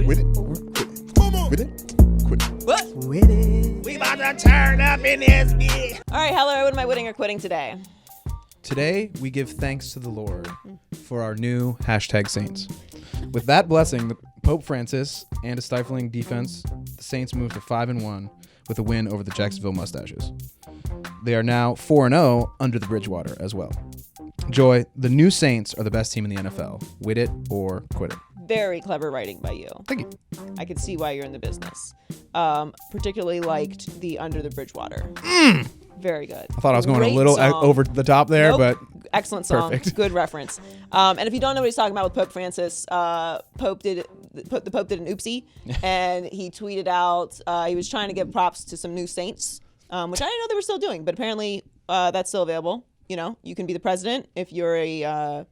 With it or quit it. With it, quit it. What? With it. We about to turn up in this bitch. All right, Heller, what am I winning or quitting today? Today, we give thanks to the Lord for our new #Saints. With that blessing, Pope Francis and a stifling defense, the Saints moved to 5-1 with a win over the Jacksonville Mustaches. They are now 4-0 under the Bridgewater as well. Joy, the new Saints are the best team in the NFL. With it or quit it. Very clever writing by you. Thank you. I could see why you're in the business. Particularly liked the Under the Bridgewater. Very good. I thought I was going Great a little song. over the top there, Nope. but Excellent song. perfect. Good reference. And if you don't know what he's talking about with Pope Francis, the Pope did an oopsie, and he tweeted out he was trying to give props to some new saints, which I didn't know they were still doing, but apparently that's still available. You know, you can be the president if you're a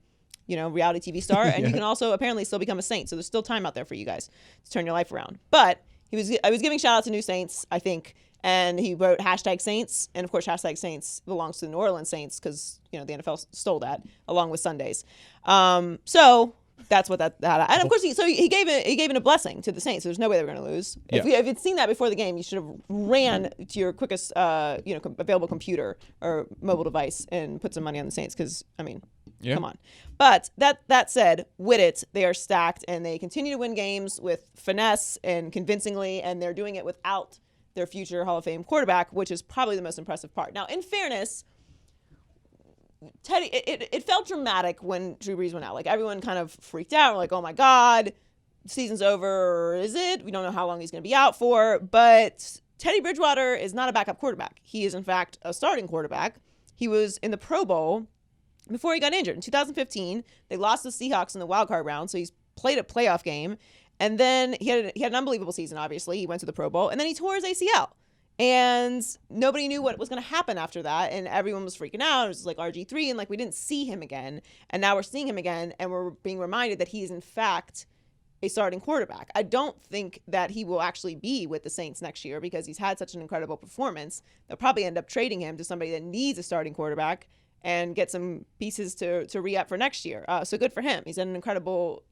reality TV star, and you can also apparently still become a saint. So there's still time out there for you guys to turn your life around. But I was giving shout out to new saints, I think. And he wrote #Saints, and of course #Saints belongs to the New Orleans Saints because the NFL stole that along with Sundays. So that's what that and of course he gave it a blessing to the Saints. There's no way they were going to lose. If you'd seen that before the game, you should have ran to your quickest available computer or mobile device and put some money on the Saints because come on. But that said, with it, they are stacked and they continue to win games with finesse and convincingly, and they're doing it without their future Hall of Fame quarterback, which is probably the most impressive part. Now, in fairness, Teddy, it felt dramatic when Drew Brees went out. Like, everyone kind of freaked out. Like, oh my God, season's over, or is it? We don't know how long he's going to be out for. But Teddy Bridgewater is not a backup quarterback. He is, in fact, a starting quarterback. He was in the Pro Bowl before he got injured. In 2015, they lost the Seahawks in the wild card round, so he's played a playoff game. And then he had an unbelievable season, obviously. He went to the Pro Bowl. And then he tore his ACL. And nobody knew what was going to happen after that. And everyone was freaking out. It was like RG3. And we didn't see him again. And now we're seeing him again. And we're being reminded that he is, in fact, a starting quarterback. I don't think that he will actually be with the Saints next year because he's had such an incredible performance. They'll probably end up trading him to somebody that needs a starting quarterback and get some pieces to re-up for next year. So good for him. He's had an incredible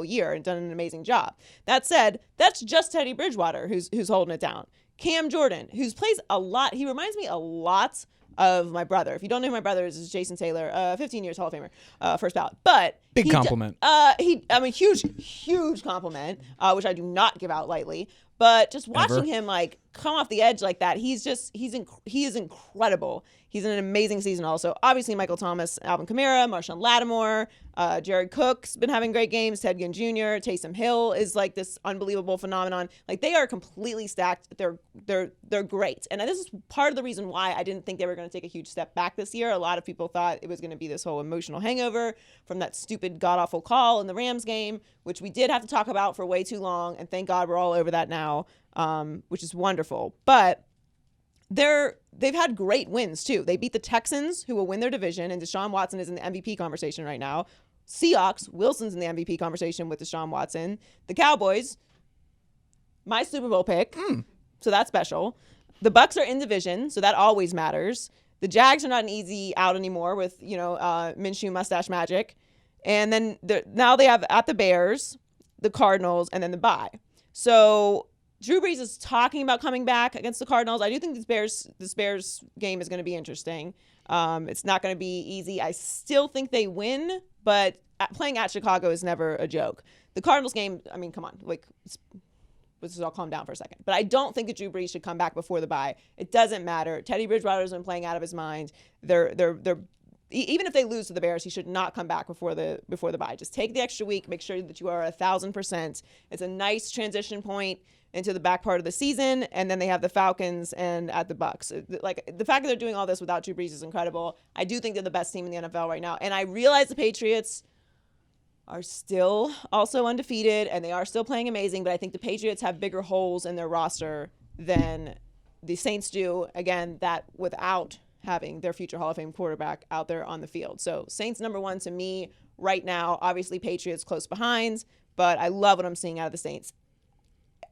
year and done an amazing job. That said, that's just Teddy Bridgewater who's holding it down. Cam Jordan, who plays a lot. He reminds me a lot of my brother. If you don't know who my brother is Jason Taylor, 15 years Hall of Famer, first ballot. But big compliment. Huge compliment, which I do not give out lightly. But just watching him come off the edge like that, he is incredible. He's in an amazing season also. Obviously, Michael Thomas, Alvin Kamara, Marshawn Lattimore, Jared Cook's been having great games. Ted Ginn Jr., Taysom Hill is this unbelievable phenomenon. They are completely stacked. They're great. And this is part of the reason why I didn't think they were going to take a huge step back this year. A lot of people thought it was going to be this whole emotional hangover from that stupid god-awful call in the Rams game, which we did have to talk about for way too long. And thank God we're all over that now, which is wonderful. But they've had great wins too. They beat the Texans, who will win their division, and Deshaun Watson is in the MVP conversation right now. Seahawks, Wilson's in the MVP conversation with Deshaun Watson. The Cowboys, my Super Bowl pick, so that's special. The Bucks are in division, so that always matters. The Jags are not an easy out anymore with Minshew mustache magic, and then now they have at the Bears, the Cardinals, and then the bye. So Drew Brees is talking about coming back against the Cardinals. I do think this Bears game is going to be interesting. It's not going to be easy. I still think they win, but playing at Chicago is never a joke. The Cardinals game, come on, let's just all calm down for a second. But I don't think that Drew Brees should come back before the bye. It doesn't matter. Teddy Bridgewater's been playing out of his mind. They're even if they lose to the Bears, he should not come back before the bye. Just take the extra week. Make sure that you are 1,000%. It's a nice transition point into the back part of the season, and then they have the Falcons and at the Bucks. The fact that they're doing all this without Drew Brees is incredible. I do think they're the best team in the NFL right now, and I realize the Patriots are still also undefeated, and they are still playing amazing, but I think the Patriots have bigger holes in their roster than the Saints do, again, that without having their future Hall of Fame quarterback out there on the field. So Saints number one to me right now, obviously Patriots close behind, but I love what I'm seeing out of the Saints.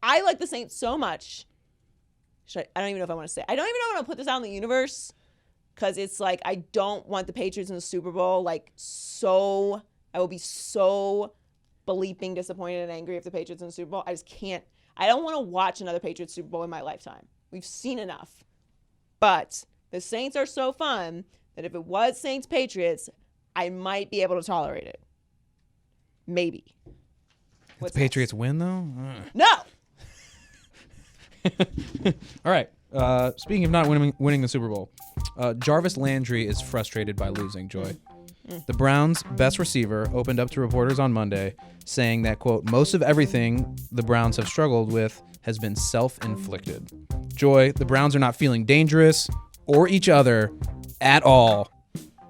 I like the Saints so much. I don't even know if I want to say. I don't even know if I want to put this out in the universe because it's I don't want the Patriots in the Super Bowl. I will be so bleeping disappointed and angry if the Patriots in the Super Bowl. I just can't. I don't want to watch another Patriots Super Bowl in my lifetime. We've seen enough. But the Saints are so fun that if it was Saints Patriots, I might be able to tolerate it. Maybe. If the Patriots win though? No. All right. Speaking of not winning the Super Bowl, Jarvis Landry is frustrated by losing, Joy. The Browns' best receiver opened up to reporters on Monday saying that, quote, most of everything the Browns have struggled with has been self-inflicted. Joy, the Browns are not feeling dangerous or each other at all.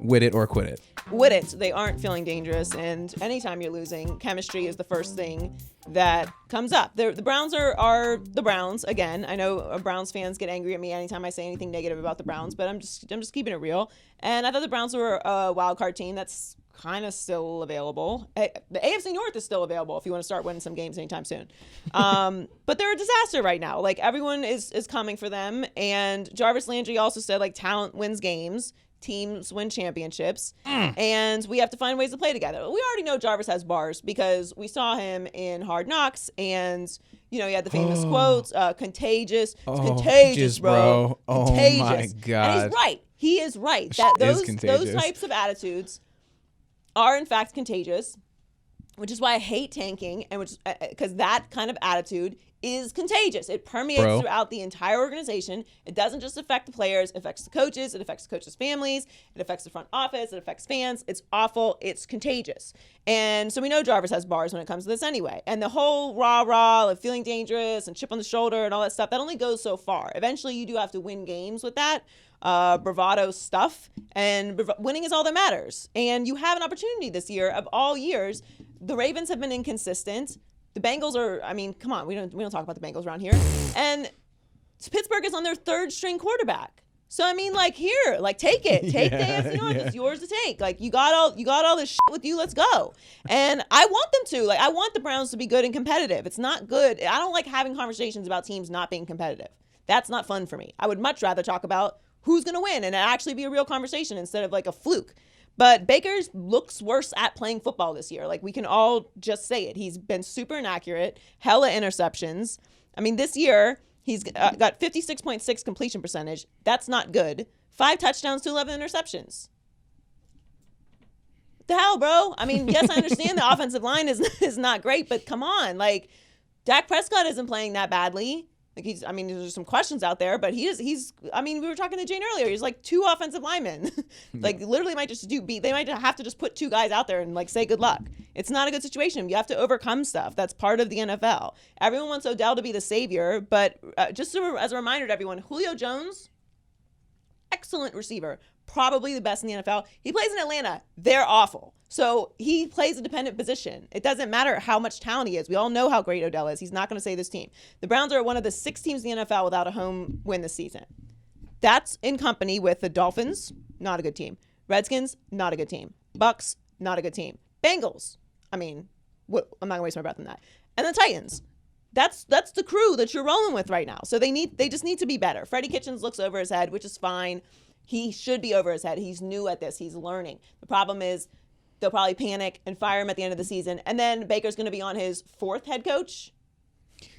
Wit it or quit it. Wit it. They aren't feeling dangerous, and anytime you're losing, chemistry is the first thing that comes up. The Browns are the Browns. Again, I know Browns fans get angry at me anytime I say anything negative about the Browns, but I'm just keeping it real. And I thought the Browns were a wild card team that's kind of still available. The AFC North is still available if you want to start winning some games anytime soon. But they're a disaster right now. Like, everyone is coming for them. And Jarvis Landry also said, like, talent wins games. Teams win championships, and we have to find ways to play together. We already know Jarvis has bars because we saw him in Hard Knocks, and he had the famous quotes, contagious. It's contagious, bro. Contagious. Oh my God. And he's right. He is right. That those types of attitudes are in fact contagious, which is why I hate tanking, and because that kind of attitude is contagious. It permeates throughout the entire organization. It doesn't just affect the players. It affects the coaches. It affects the coaches' families. It affects the front office. It affects fans. It's awful. It's contagious. And so we know Jarvis has bars when it comes to this anyway. And the whole rah-rah of feeling dangerous and chip on the shoulder and all that stuff, that only goes so far. Eventually, you do have to win games with that bravado stuff. And winning is all that matters. And you have an opportunity this year of all years. The Ravens have been inconsistent. The Bengals are, come on, we don't talk about the Bengals around here. And Pittsburgh is on their third string quarterback. So here, take it. Take the AFC North. It's yours to take. You got all this shit with you. Let's go. And I want them to. I want the Browns to be good and competitive. It's not good. I don't like having conversations about teams not being competitive. That's not fun for me. I would much rather talk about who's going to win and actually be a real conversation instead of a fluke. But Baker looks worse at playing football this year. We can all just say it. He's been super inaccurate, hella interceptions. This year, he's got 56.6 completion percentage. That's not good. 5 touchdowns to 11 interceptions. What the hell, bro? Yes, I understand the offensive line is not great, but come on. Dak Prescott isn't playing that badly. There's some questions out there, but we were talking to Jane earlier. He's 2 offensive linemen. Literally they might have to just put 2 guys out there and say good luck. It's not a good situation. You have to overcome stuff. That's part of the NFL. Everyone wants Odell to be the savior, but just as a reminder to everyone, Julio Jones, excellent receiver, probably the best in the NFL. He plays in Atlanta. They're awful. So he plays a dependent position. It doesn't matter how much talent he is. We all know how great Odell is. He's not going to save this team. The Browns are one of the 6 teams in the NFL without a home win this season. That's in company with the Dolphins, not a good team. Redskins, not a good team. Bucks, not a good team. Bengals, I'm not going to waste my breath on that. And the Titans. That's the crew that you're rolling with right now. So they just need to be better. Freddie Kitchens looks over his head, which is fine. He should be over his head. He's new at this. He's learning. The problem is they'll probably panic and fire him at the end of the season. And then Baker's going to be on his 4th head coach.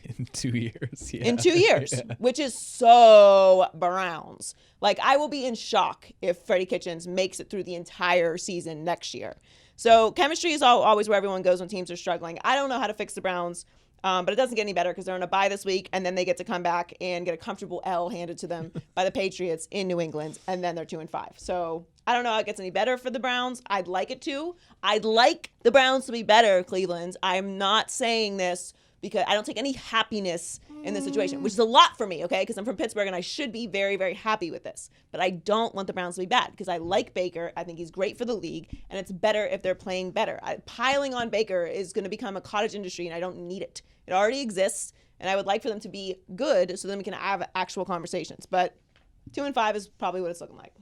In 2 years. Yeah. In 2 years, which is so Browns. I will be in shock if Freddie Kitchens makes it through the entire season next year. So chemistry is always where everyone goes when teams are struggling. I don't know how to fix the Browns. But it doesn't get any better because they're on a bye this week, and then they get to come back and get a comfortable L handed to them by the Patriots in New England, and then they're 2-5. So I don't know how it gets any better for the Browns. I'd like it to. I'd like the Browns to be better, Cleveland. I'm not saying this because I don't take any happiness in this situation, which is a lot for me, okay? Because I'm from Pittsburgh, and I should be very, very happy with this. But I don't want the Browns to be bad because I like Baker. I think he's great for the league, and it's better if they're playing better. Piling on Baker is going to become a cottage industry, and I don't need it. It already exists, and I would like for them to be good so then we can have actual conversations. But 2-5 is probably what it's looking like.